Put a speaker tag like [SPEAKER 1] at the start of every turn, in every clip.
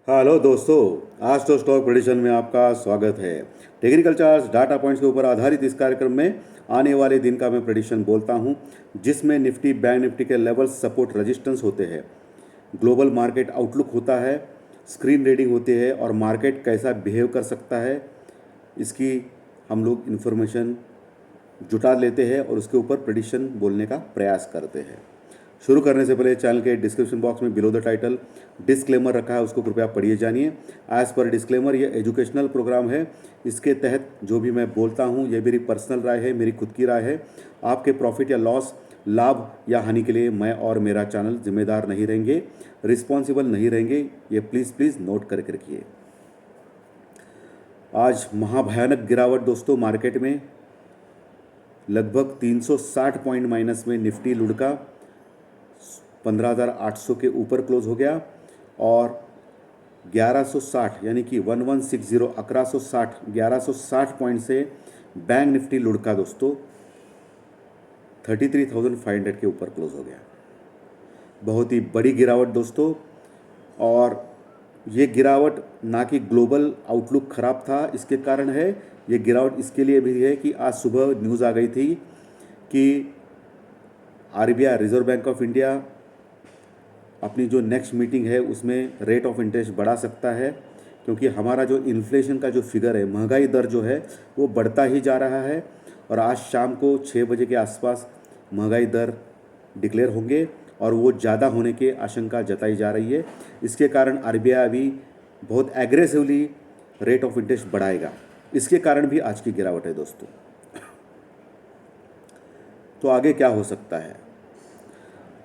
[SPEAKER 1] Hello दोस्तों। आज तो स्टॉक प्रेडिक्शन में आपका स्वागत है। टेक्निकल चार्ट्स डाटा पॉइंट्स के ऊपर आधारित इस कार्यक्रम में आने वाले दिन का मैं प्रेडिक्शन बोलता हूं, जिसमें निफ्टी बैंक निफ्टी के लेवल्स, सपोर्ट, रेजिस्टेंस होते हैं, ग्लोबल मार्केट आउटलुक होता है, स्क्रीन रीडिंग होती है और मार्केट कैसा बिहेव कर सकता है, इसकी हम लोग इन्फॉर्मेशन जुटा लेते हैं और उसके ऊपर प्रेडिक्शन बोलने का प्रयास करते हैं। शुरू करने से पहले चैनल के डिस्क्रिप्शन बॉक्स में बिलो द टाइटल डिस्क्लेमर रखा है, उसको कृपया पढ़िए जानिए। एज पर डिस्क्लेमर, ये एजुकेशनल प्रोग्राम है। इसके तहत जो भी मैं बोलता हूँ ये मेरी पर्सनल राय है, मेरी खुद की राय है। आपके प्रॉफिट या लॉस, लाभ या हानि के लिए मैं और मेरा चैनल जिम्मेदार नहीं रहेंगे, रिस्पॉन्सिबल नहीं रहेंगे। ये प्लीज़ प्लीज़ नोट करके रखिए। आज महाभयानक गिरावट दोस्तों मार्केट में, लगभग 360 पॉइंट माइनस में निफ्टी लुढ़का 15,800 के ऊपर क्लोज हो गया और 1160 यानी कि 1160 1160 पॉइंट से बैंक निफ्टी लुढ़का दोस्तों 33,500 के ऊपर क्लोज हो गया। बहुत ही बड़ी गिरावट दोस्तों। और ये गिरावट ना कि ग्लोबल आउटलुक ख़राब था इसके कारण है, ये गिरावट इसके लिए भी है कि आज सुबह न्यूज़ आ गई थी कि RBI, reserve bank of India, अपनी जो नेक्स्ट मीटिंग है उसमें रेट ऑफ इंटरेस्ट बढ़ा सकता है, क्योंकि हमारा जो इन्फ्लेशन का जो फिगर है, महंगाई दर जो है वो बढ़ता ही जा रहा है। और आज शाम को 6 बजे के आसपास महंगाई दर डिक्लेयर होंगे और वो ज़्यादा होने की आशंका जताई जा रही है। इसके कारण आरबीआई अभी बहुत एग्रेसिवली रेट ऑफ इंटरेस्ट बढ़ाएगा। इसके कारण भी आज की गिरावट है दोस्तों। तो आगे क्या हो सकता है?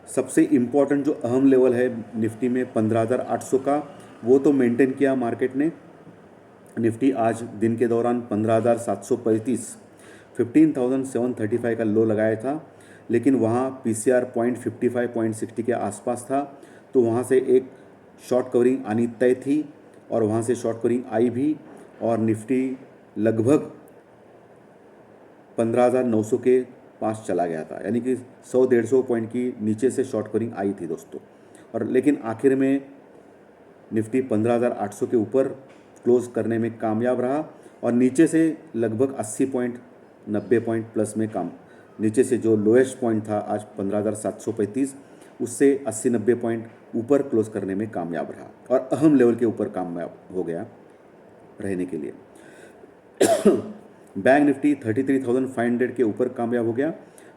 [SPEAKER 1] सबसे इम्पॉर्टेंट जो अहम लेवल है निफ्टी में 15,800 का, वो तो मेंटेन किया मार्केट ने। निफ्टी आज दिन के दौरान 15,735 15,735 का लो लगाया था, लेकिन वहाँ पीसीआर 0.55 के आसपास था, तो वहाँ से एक शॉर्ट कवरिंग आनी तय थी और वहाँ से शॉर्ट कवरिंग आई भी और निफ्टी लगभग 15,900 के पास चला गया था, यानी कि 100-150 पॉइंट की नीचे से शॉर्ट कवरिंग आई थी दोस्तों। और लेकिन आखिर में निफ्टी 15,800 के ऊपर क्लोज करने में कामयाब रहा और नीचे से लगभग 80 पॉइंट, 90 पॉइंट प्लस में काम, नीचे से जो लोएस्ट पॉइंट था आज 15,735, उससे 80-90 पॉइंट ऊपर क्लोज करने में कामयाब रहा और अहम लेवल के ऊपर कामयाब हो गया रहने के लिए। बैंक निफ्टी 33,500 के ऊपर कामयाब हो गया।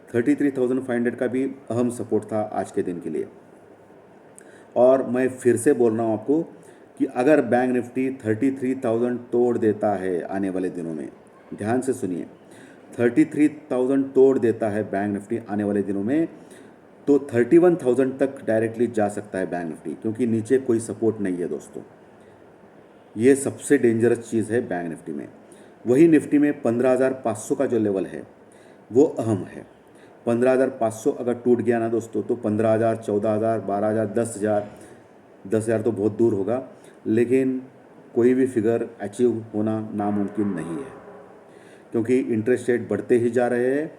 [SPEAKER 1] 33,500 का भी अहम सपोर्ट था आज के दिन के लिए। और मैं फिर से बोल रहा हूँ आपको कि अगर बैंक निफ्टी 33,000 तोड़ देता है आने वाले दिनों में, ध्यान से सुनिए, 33,000 तोड़ देता है बैंक निफ्टी आने वाले दिनों में, तो 31,000 तक डायरेक्टली जा सकता है बैंक निफ्टी, क्योंकि नीचे कोई सपोर्ट नहीं है दोस्तों। ये सबसे डेंजरस चीज़ है बैंक निफ्टी में। वही निफ्टी में 15,500 का जो लेवल है वो अहम है। 15,500 अगर टूट गया ना दोस्तों, तो 15,000, 14,000, 12,000, 10,000, 10,000 तो बहुत दूर होगा, लेकिन कोई भी फिगर अचीव होना नामुमकिन नहीं है, क्योंकि इंटरेस्ट रेट बढ़ते ही जा रहे हैं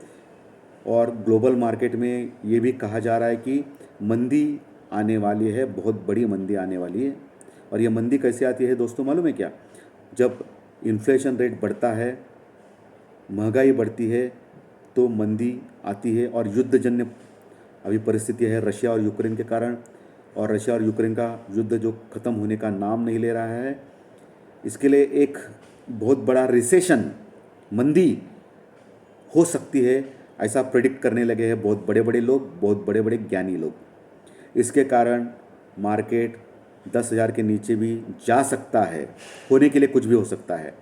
[SPEAKER 1] और ग्लोबल मार्केट में ये भी कहा जा रहा है कि मंदी आने वाली है, बहुत बड़ी मंदी आने वाली है। और ये मंदी कैसे आती है दोस्तों, मालूम है क्या? जब इन्फ्लेशन रेट बढ़ता है, महंगाई बढ़ती है, तो मंदी आती है। और युद्धजन्य अभी परिस्थिति है रशिया और यूक्रेन के कारण, और रशिया और यूक्रेन का युद्ध जो ख़त्म होने का नाम नहीं ले रहा है, इसके लिए एक बहुत बड़ा रिसेशन, मंदी हो सकती है, ऐसा प्रेडिक्ट करने लगे हैं बहुत बड़े बड़े लोग, बहुत बड़े बड़े ज्ञानी लोग। इसके कारण मार्केट 10,000 के नीचे भी जा सकता है, होने के लिए कुछ भी हो सकता है,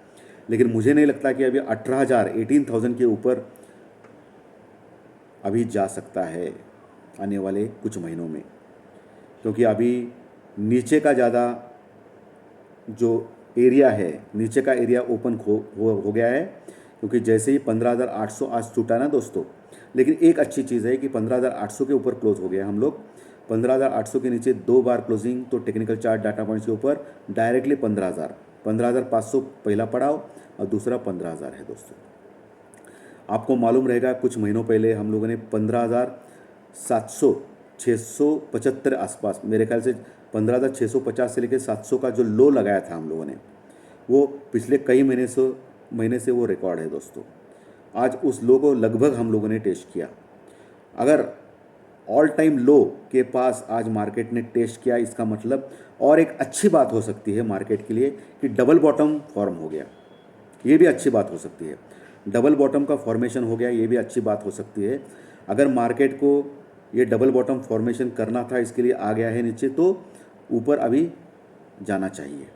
[SPEAKER 1] लेकिन मुझे नहीं लगता कि अभी 18,000, 18,000 के ऊपर अभी जा सकता है आने वाले कुछ महीनों में, क्योंकि अभी नीचे का ज़्यादा जो एरिया है, नीचे का एरिया ओपन हो गया है, क्योंकि जैसे ही 15,800 आज टूटा ना दोस्तों, लेकिन एक अच्छी चीज़ है कि 15,800 के ऊपर क्लोज हो गया हम लोग। 15,800 के नीचे 2 बार क्लोजिंग, तो टेक्निकल चार्ट डाटा पॉइंट्स के ऊपर डायरेक्टली 15,000, 15,500 पहला पड़ाव और दूसरा 15,000 है दोस्तों। आपको मालूम रहेगा कुछ महीनों पहले हम लोगों ने 15,700, 675 आसपास, मेरे ख्याल से 15,650 से लेकर 700 का जो लो लगाया था हम लोगों ने, वो पिछले कई महीने से वो रिकॉर्ड है दोस्तों। आज उस लो को लगभग हम लोगों ने टेस्ट किया। अगर ऑल टाइम लो के पास आज मार्केट ने टेस्ट किया, इसका मतलब और एक अच्छी बात हो सकती है मार्केट के लिए कि डबल बॉटम फॉर्म हो गया। ये भी अच्छी बात हो सकती है, डबल बॉटम का फॉर्मेशन हो गया, ये भी अच्छी बात हो सकती है। अगर मार्केट को ये डबल बॉटम फॉर्मेशन करना था, इसके लिए आ गया है नीचे, तो ऊपर अभी जाना चाहिए।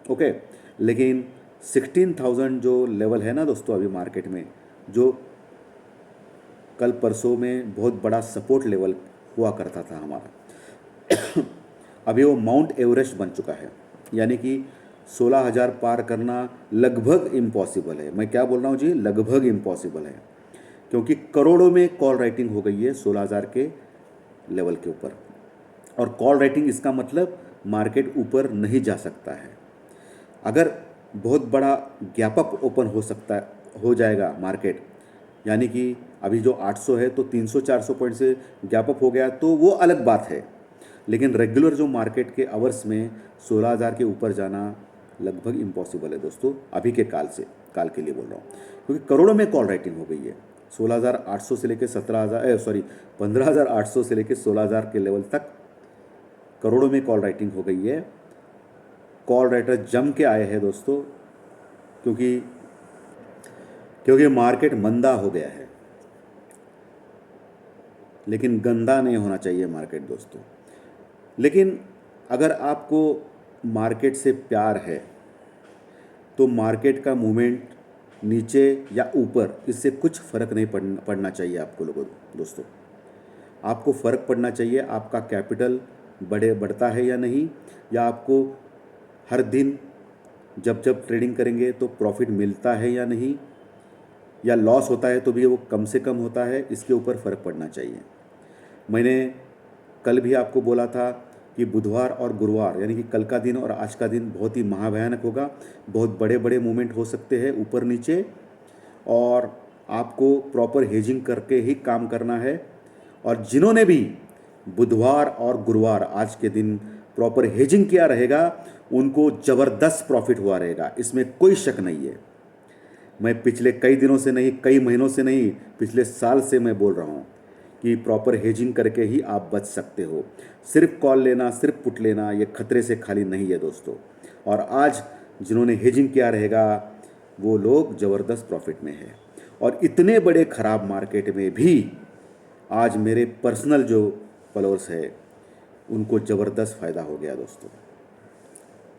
[SPEAKER 1] ओके, लेकिन 16,000 जो लेवल है ना दोस्तों अभी मार्केट में, जो कल परसों में बहुत बड़ा सपोर्ट लेवल हुआ करता था हमारा, अभी वो माउंट एवरेस्ट बन चुका है। यानी कि 16,000 पार करना लगभग इम्पॉसिबल है। मैं क्या बोल रहा हूँ जी, लगभग इम्पॉसिबल है, क्योंकि करोड़ों में कॉल राइटिंग हो गई है 16,000 के लेवल के ऊपर। और कॉल राइटिंग इसका मतलब मार्केट ऊपर नहीं जा सकता है। अगर बहुत बड़ा गैप अप ओपन हो जाएगा मार्केट, यानी कि अभी जो 800 है तो 300-400 पॉइंट से गैप अप हो गया तो वो अलग बात है। लेकिन रेगुलर जो मार्केट के आवर्स में 16,000 के ऊपर जाना लगभग इम्पॉसिबल है दोस्तों, अभी के काल के लिए बोल रहा हूँ, क्योंकि करोड़ों में कॉल राइटिंग हो गई है। 16,800 से लेकर 15,800 से लेकर 16,000 के लेवल तक करोड़ों में कॉल राइटिंग हो गई है। कॉल राइटर जम के आए हैं दोस्तों, क्योंकि मार्केट मंदा हो गया है। लेकिन गंदा नहीं होना चाहिए मार्केट दोस्तों। लेकिन अगर आपको मार्केट से प्यार है तो मार्केट का मूवमेंट नीचे या ऊपर, इससे कुछ फ़र्क नहीं पड़ना चाहिए आपको लोगों दोस्तों। आपको फ़र्क पड़ना चाहिए आपका कैपिटल बढ़ता है या नहीं, या आपको हर दिन जब ट्रेडिंग करेंगे तो प्रॉफिट मिलता है या नहीं, या लॉस होता है तो भी वो कम से कम होता है, इसके ऊपर फ़र्क पड़ना चाहिए। मैंने कल भी आपको बोला था कि बुधवार और गुरुवार, यानी कि कल का दिन और आज का दिन बहुत ही महाभयानक होगा। बहुत बड़े बड़े मूवमेंट हो सकते हैं ऊपर नीचे, और आपको प्रॉपर हेजिंग करके ही काम करना है। और जिन्होंने भी बुधवार और गुरुवार आज के दिन प्रॉपर हेजिंग किया रहेगा, उनको ज़बरदस्त प्रॉफिट हुआ रहेगा, इसमें कोई शक नहीं है। मैं पिछले कई दिनों से नहीं, कई महीनों से नहीं, पिछले साल से मैं बोल रहा हूँ कि प्रॉपर हेजिंग करके ही आप बच सकते हो। सिर्फ कॉल लेना, सिर्फ पुट लेना, ये खतरे से खाली नहीं है दोस्तों। और आज जिन्होंने हेजिंग किया रहेगा वो लोग ज़बरदस्त प्रॉफिट में है। और इतने बड़े ख़राब मार्केट में भी आज मेरे पर्सनल जो फॉलोअर्स है उनको ज़बरदस्त फ़ायदा हो गया दोस्तों।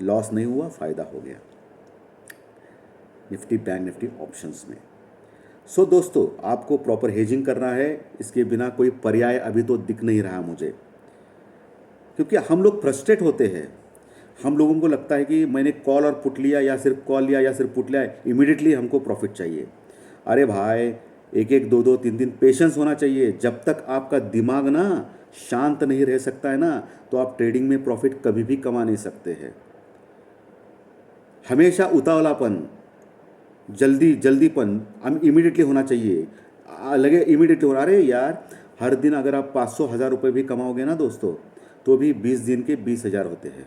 [SPEAKER 1] लॉस नहीं हुआ, फ़ायदा हो गया निफ्टी बैंक निफ्टी ऑप्शंस में। सो दोस्तों, आपको प्रॉपर हेजिंग करना है, इसके बिना कोई पर्याय अभी तो दिख नहीं रहा मुझे, क्योंकि हम लोग फ्रस्ट्रेट होते हैं। हम लोगों को लगता है कि मैंने कॉल और पुट लिया, या सिर्फ कॉल लिया या सिर्फ पुट लिया, इमीडिएटली हमको प्रॉफिट चाहिए। अरे भाई, एक एक दो दो तीन दिन पेशेंस होना चाहिए। जब तक आपका दिमाग ना शांत नहीं रह सकता है ना, तो आप ट्रेडिंग में प्रॉफिट कभी भी कमा नहीं सकते हैं। हमेशा उतावलापन, जल्दीपन इमीडिएटली होना चाहिए। लगे इमीडिएटली होना, अरे यार, हर दिन अगर आप 500-1000 रुपये भी कमाओगे ना दोस्तों, तो भी 20 दिन के 20,000 होते हैं।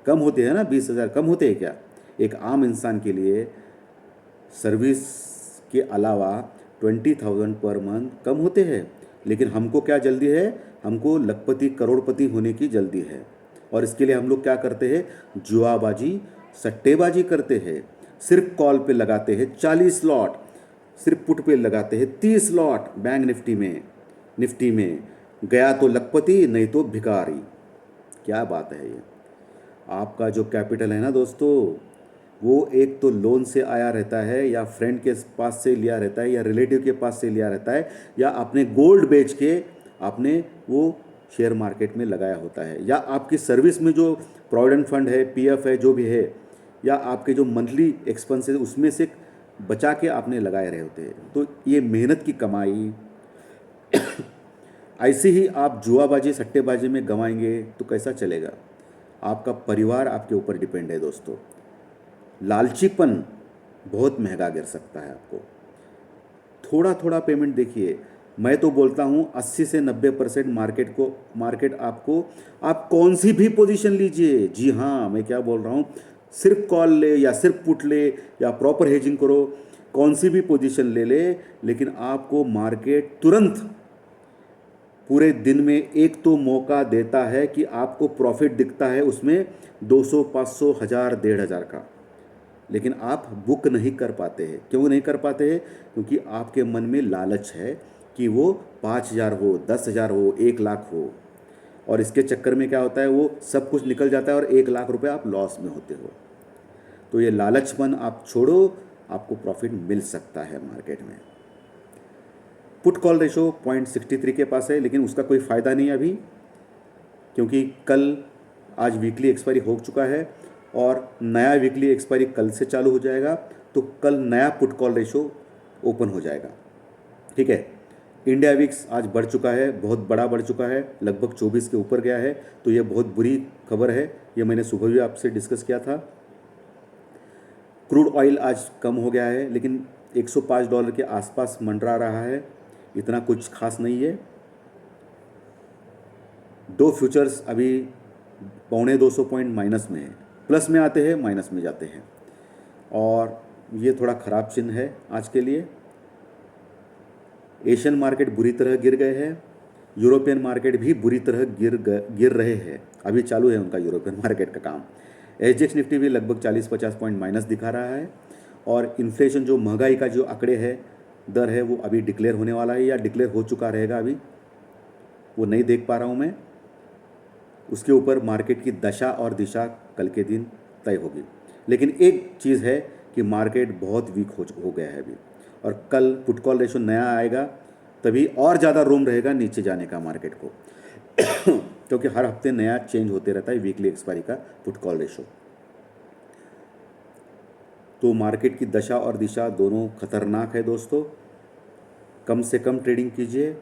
[SPEAKER 1] कम होते हैं ना, 20,000 कम होते हैं क्या? एक आम इंसान के लिए सर्विस के अलावा 20,000 पर मंथ कम होते हैं। लेकिन हमको क्या जल्दी है? हमको लखपति करोड़पति होने की जल्दी है। और इसके लिए हम लोग क्या करते हैं? जुआबाजी, सट्टेबाजी करते हैं। सिर्फ कॉल पे लगाते हैं 40 लॉट, सिर्फ पुट पे लगाते हैं 30 लॉट। बैंक निफ्टी में गया तो लखपति, नहीं तो भिखारी। क्या बात है ये? आपका जो कैपिटल है ना दोस्तों, वो एक तो लोन से आया रहता है, या फ्रेंड के पास से लिया रहता है, या रिलेटिव के पास से लिया रहता है, या आपने गोल्ड बेच के आपने वो शेयर मार्केट में लगाया होता है, या आपकी सर्विस में जो प्रोविडेंट फंड है, पीएफ है, जो भी है, या आपके जो मंथली एक्सपेंस है उसमें से बचा के आपने लगाए रहे होते हैं। तो ये मेहनत की कमाई ऐसे ही आप जुआबाजी सट्टेबाजी में गंवाएंगे तो कैसा चलेगा? आपका परिवार आपके ऊपर डिपेंड है दोस्तों। लालचीपन बहुत महंगा गिर सकता है आपको। थोड़ा थोड़ा पेमेंट देखिए, मैं तो बोलता हूँ 80 से 90% मार्केट आपको, आप कौन सी भी पोजीशन लीजिए, जी हाँ मैं क्या बोल रहा हूँ, सिर्फ कॉल ले या सिर्फ पुट ले या प्रॉपर हेजिंग करो, कौन सी भी पोजीशन ले ले, लेकिन आपको मार्केट तुरंत पूरे दिन में एक तो मौका देता है कि आपको प्रॉफिट दिखता है उसमें 200, 500, 1000, 1500 का, लेकिन आप बुक नहीं कर पाते हैं। क्यों नहीं कर पाते हैं? क्योंकि आपके मन में लालच है कि वो 5000 हो, 10,000 हो, 1 लाख हो, और इसके चक्कर में क्या होता है, वो सब कुछ निकल जाता है और 1 लाख रुपए आप लॉस में होते हो। तो ये लालचपन आप छोड़ो, आपको प्रॉफिट मिल सकता है मार्केट में। पुट कॉल रेशो 0.63 के पास है, लेकिन उसका कोई फ़ायदा नहीं है अभी, क्योंकि आज वीकली एक्सपायरी हो चुका है और नया वीकली एक्सपायरी कल से चालू हो जाएगा, तो कल नया पुट कॉल रेशो ओपन हो जाएगा। ठीक है, इंडिया विक्स आज बढ़ चुका है, बहुत बड़ा बढ़ चुका है, लगभग 24 के ऊपर गया है, तो ये बहुत बुरी खबर है, ये मैंने सुबह भी आपसे डिस्कस किया था। क्रूड ऑयल आज कम हो गया है, लेकिन $105 के आसपास मंडरा रहा है, इतना कुछ खास नहीं है। दो फ्यूचर्स अभी 250 पॉइंट माइनस में है, प्लस में आते हैं माइनस में जाते हैं, और ये थोड़ा ख़राब चिन्ह है आज के लिए। एशियन मार्केट बुरी तरह गिर गए हैं, यूरोपियन मार्केट भी बुरी तरह गिर रहे हैं, अभी चालू है उनका यूरोपियन मार्केट का काम। एसजीएक्स निफ्टी भी लगभग 40-50 पॉइंट माइनस दिखा रहा है, और इन्फ्लेशन जो महंगाई का जो आंकड़े है, दर है, वो अभी डिक्लेयर होने वाला है या डिक्लेयर हो चुका रहेगा, अभी वो नहीं देख पा रहा हूँ मैं। उसके ऊपर मार्केट की दशा और दिशा कल के दिन तय होगी। लेकिन एक चीज़ है कि मार्केट बहुत वीक हो गया है अभी, और कल पुट कॉल रेशो नया आएगा, तभी और ज़्यादा रूम रहेगा नीचे जाने का मार्केट को क्योंकि हर हफ्ते नया चेंज होते रहता है वीकली एक्सपायरी का पुट कॉल रेशो। तो मार्केट की दशा और दिशा दोनों खतरनाक है दोस्तों। कम से कम ट्रेडिंग कीजिए,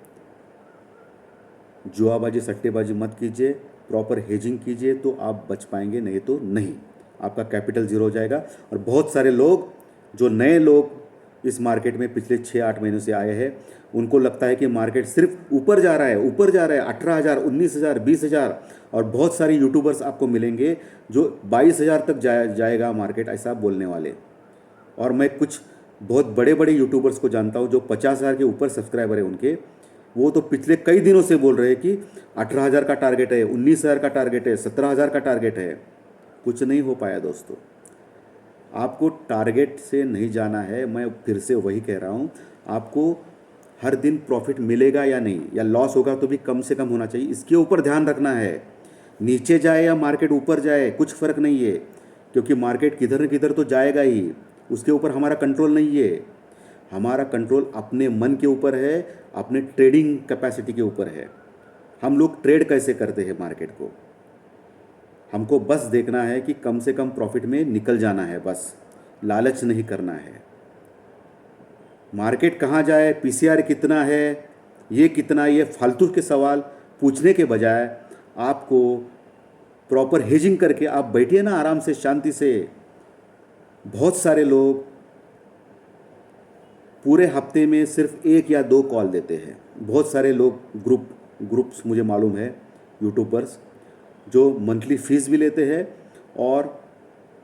[SPEAKER 1] जुआबाजी सट्टेबाजी मत कीजिए, प्रॉपर हेजिंग कीजिए, तो आप बच पाएंगे, नहीं तो नहीं, आपका कैपिटल ज़ीरो हो जाएगा। और बहुत सारे लोग, जो नए लोग इस मार्केट में पिछले 6-8 महीनों से आए हैं, उनको लगता है कि मार्केट सिर्फ ऊपर जा रहा है, ऊपर जा रहा है, 18,000, 19,000, 20,000, और बहुत सारे यूट्यूबर्स आपको मिलेंगे जो 22,000 तक जाएगा मार्केट, ऐसा बोलने वाले। और मैं कुछ बहुत बड़े बड़े यूट्यूबर्स को जानता हूँ जो 50,000 के ऊपर सब्सक्राइबर है उनके, वो तो पिछले कई दिनों से बोल रहे हैं कि 18,000 का टारगेट है, 19,000 का टारगेट है, 17,000 का टारगेट है। कुछ नहीं हो पाया दोस्तों, आपको टारगेट से नहीं जाना है। मैं फिर से वही कह रहा हूँ, आपको हर दिन प्रॉफिट मिलेगा या नहीं, या लॉस होगा तो भी कम से कम होना चाहिए, इसके ऊपर ध्यान रखना है। नीचे जाए या मार्केट ऊपर जाए, कुछ फ़र्क नहीं है, क्योंकि मार्केट किधर न किधर तो जाएगा ही, उसके ऊपर हमारा कंट्रोल नहीं है। हमारा कंट्रोल अपने मन के ऊपर है, अपने ट्रेडिंग कैपेसिटी के ऊपर है। हम लोग ट्रेड कैसे करते हैं मार्केट को, हमको बस देखना है कि कम से कम प्रॉफिट में निकल जाना है, बस लालच नहीं करना है। मार्केट कहाँ जाए, पीसीआर कितना है, ये कितना, ये फालतू के सवाल पूछने के बजाय आपको प्रॉपर हेजिंग करके आप बैठिए ना आराम से, शांति से। बहुत सारे लोग पूरे हफ्ते में सिर्फ 1 या 2 कॉल देते हैं। बहुत सारे लोग ग्रुप्स मुझे मालूम है, यूट्यूबर्स जो मंथली फ़ीस भी लेते हैं और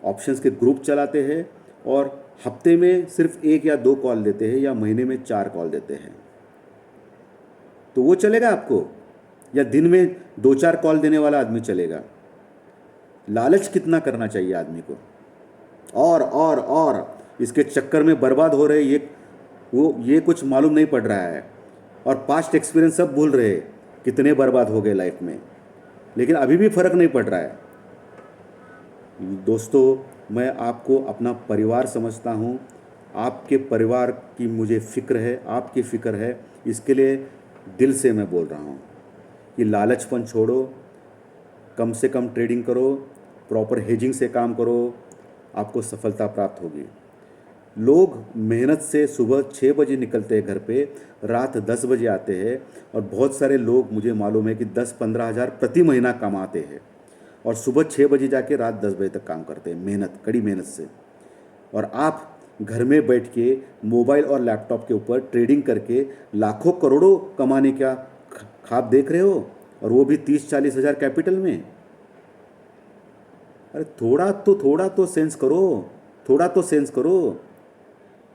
[SPEAKER 1] ऑप्शंस के ग्रुप चलाते हैं, और हफ्ते में सिर्फ 1 या 2 कॉल देते हैं, या महीने में 4 कॉल देते हैं। तो वो चलेगा आपको, या दिन में 2-4 कॉल देने वाला आदमी चलेगा? लालच कितना करना चाहिए आदमी को, और इसके चक्कर में बर्बाद हो रहे, ये कुछ मालूम नहीं पड़ रहा है, और पास्ट एक्सपीरियंस सब भूल रहे कितने बर्बाद हो गए लाइफ में, लेकिन अभी भी फ़र्क नहीं पड़ रहा है। दोस्तों, मैं आपको अपना परिवार समझता हूँ, आपके परिवार की मुझे फ़िक्र है, आपकी फ़िक्र है, इसके लिए दिल से मैं बोल रहा हूँ कि लालचपन छोड़ो, कम से कम ट्रेडिंग करो, प्रॉपर हेजिंग से काम करो, आपको सफलता प्राप्त होगी। लोग मेहनत से सुबह 6 बजे निकलते हैं घर पे, रात 10 बजे आते हैं, और बहुत सारे लोग मुझे मालूम है कि 10-15 हज़ार प्रति महीना कमाते हैं, और सुबह 6 बजे जाके रात 10 बजे तक काम करते हैं, मेहनत, कड़ी मेहनत से। और आप घर में बैठ के मोबाइल और लैपटॉप के ऊपर ट्रेडिंग करके लाखों करोड़ों कमाने का ख्वाब देख रहे हो, और वो भी 30-40 हज़ार कैपिटल में। अरे थोड़ा तो सेंस करो, थोड़ा तो सेंस करो।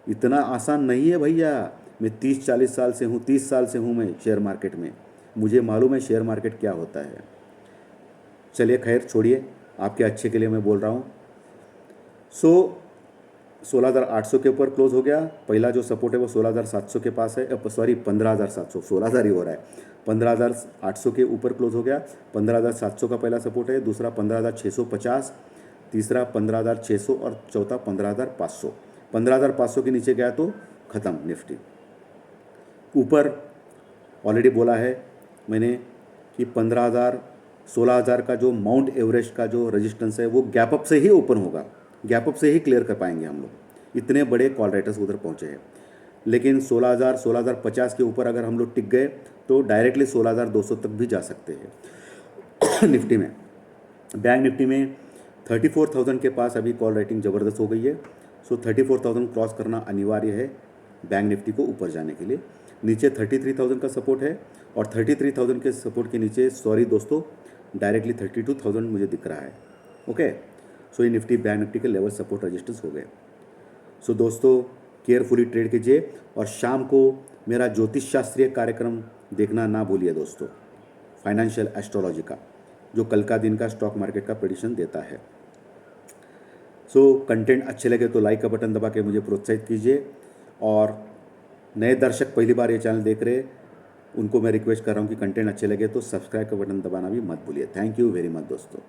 [SPEAKER 1] इतना आसान नहीं है भैया। मैं 30-40 साल से हूँ, 30 साल से हूँ मैं शेयर मार्केट में, मुझे मालूम है शेयर मार्केट क्या होता है। चलिए खैर छोड़िए, आपके अच्छे के लिए मैं बोल रहा हूँ। सो 16,800 के ऊपर क्लोज हो गया। पहला जो सपोर्ट है वो 16,700 के पास है, सॉरी 15,700, 16,000 ही हो रहा है। 15,800 के ऊपर क्लोज हो गया। 15,700 का पहला सपोर्ट है, दूसरा 15,650, तीसरा 15,600 और चौथा 15,500। 15,500 के नीचे गया तो ख़त्म निफ्टी। ऊपर ऑलरेडी बोला है मैंने कि 15,000 16,000 का जो माउंट एवरेस्ट का जो रेजिस्टेंस है वो गैप अप से ही ओपन होगा, गैप अप से ही क्लियर कर पाएंगे हम लोग। इतने बड़े कॉल राइटर्स उधर पहुंचे हैं। लेकिन 16,000 16,050 के ऊपर अगर हम लोग टिक गए तो डायरेक्टली 16,200 तक भी जा सकते हैं। निफ्टी में, बैंक निफ्टी में 34,000 के पास अभी कॉल राइटिंग ज़बरदस्त हो गई है। सो 34,000 क्रॉस करना अनिवार्य है बैंक निफ्टी को ऊपर जाने के लिए। नीचे 33,000 का सपोर्ट है, और 33,000 के सपोर्ट के नीचे सॉरी दोस्तों डायरेक्टली 32,000 मुझे दिख रहा है। ओके, सो ये निफ्टी बैंक निफ्टी के लेवल सपोर्ट रजिस्टर्स हो गए। सो दोस्तों केयरफुली ट्रेड कीजिए, और शाम को मेरा ज्योतिष शास्त्रीय कार्यक्रम देखना ना भूलिए दोस्तों, फाइनेंशियल एस्ट्रोलॉजी का, जो कल का दिन का स्टॉक मार्केट का प्रेडिक्शन देता है। सो कंटेंट अच्छे लगे तो लाइक का बटन दबा के मुझे प्रोत्साहित कीजिए, और नए दर्शक पहली बार ये चैनल देख रहे उनको मैं रिक्वेस्ट कर रहा हूँ कि कंटेंट अच्छे लगे तो सब्सक्राइब का बटन दबाना भी मत भूलिए। थैंक यू वेरी मच दोस्तों।